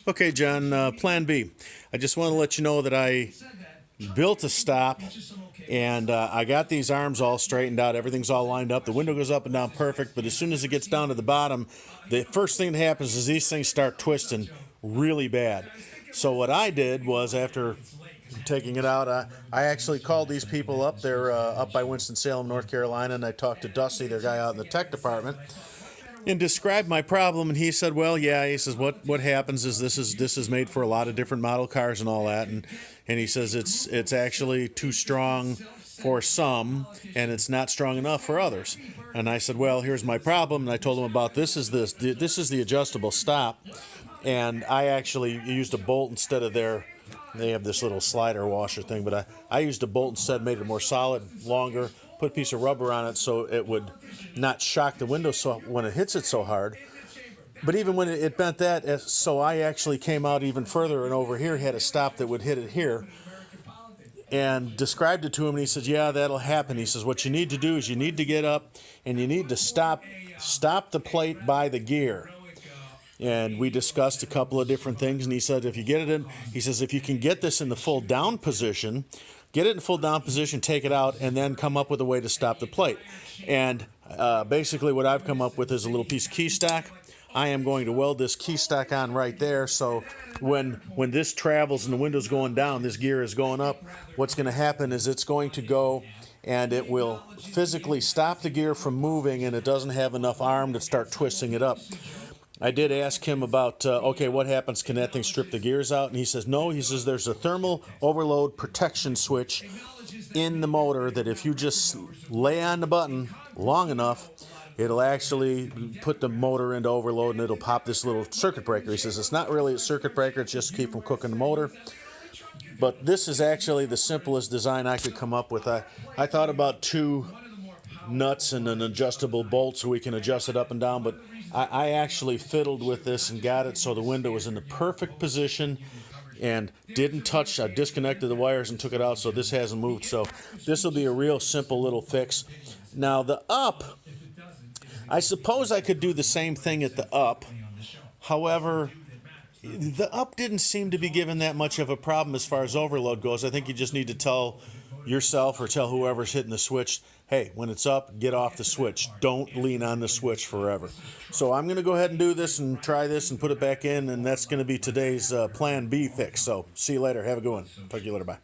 Okay, John, Plan B. I just want to let you know that I built a stop, and I got these arms all straightened out. Everything's all lined up. The window goes up and down perfect, but as soon as it gets down to the bottom, the first thing that happens is these things start twisting really bad. So what I did was, after taking it out, I actually called these people up. They're up by Winston-Salem, North Carolina, and I talked to Dusty, their guy out in the tech department, and described my problem. And he said, well, yeah, he says, what happens is this is made for a lot of different model cars and all that, and he says it's actually too strong for some, and it's not strong enough for others. And I said, well, here's my problem, and I told him about this is the adjustable stop, and I actually used a bolt instead of they have this little slider washer thing, but I used a bolt instead, made it more solid, longer, put a piece of rubber on it so it would not shock the window so when it hits it so hard. But even when it bent that, so I actually came out even further, and over here had a stop that would hit it here, and described it to him, and he said, yeah, that'll happen. He says, what you need to do is you need to get up and you need to stop the plate by the gear. And we discussed a couple of different things, and he said, if you get it in, he says, if you can get this in the full down position, get it in full down position, take it out, and then come up with a way to stop the plate. And basically what I've come up with is a little piece of key stock. I am going to weld this key stock on right there, so when this travels and the window's going down, this gear is going up, what's going to happen is it's going to go and it will physically stop the gear from moving, and it doesn't have enough arm to start twisting it up. I did ask him about, okay, what happens? Can that thing strip the gears out? And he says, no. He says there's a thermal overload protection switch in the motor that if you just lay on the button long enough, it'll actually put the motor into overload, and it'll pop this little circuit breaker. He says it's not really a circuit breaker. It's just to keep from cooking the motor. But this is actually the simplest design I could come up with. I thought about two nuts and an adjustable bolt so we can adjust it up and down, but I actually fiddled with this and got it so the window was in the perfect position and didn't touch. I disconnected the wires and took it out, so this hasn't moved. So this will be a real simple little fix. Now the up, I suppose I could do the same thing at the up. However, the up didn't seem to be given that much of a problem as far as overload goes. I think you just need to tell yourself or tell whoever's hitting the switch, hey, when it's up, get off the switch. Don't lean on the switch forever. So I'm going to go ahead and do this and try this and put it back in, and that's going to be today's Plan B fix. So see you later. Have a good one. Talk to you later. Bye.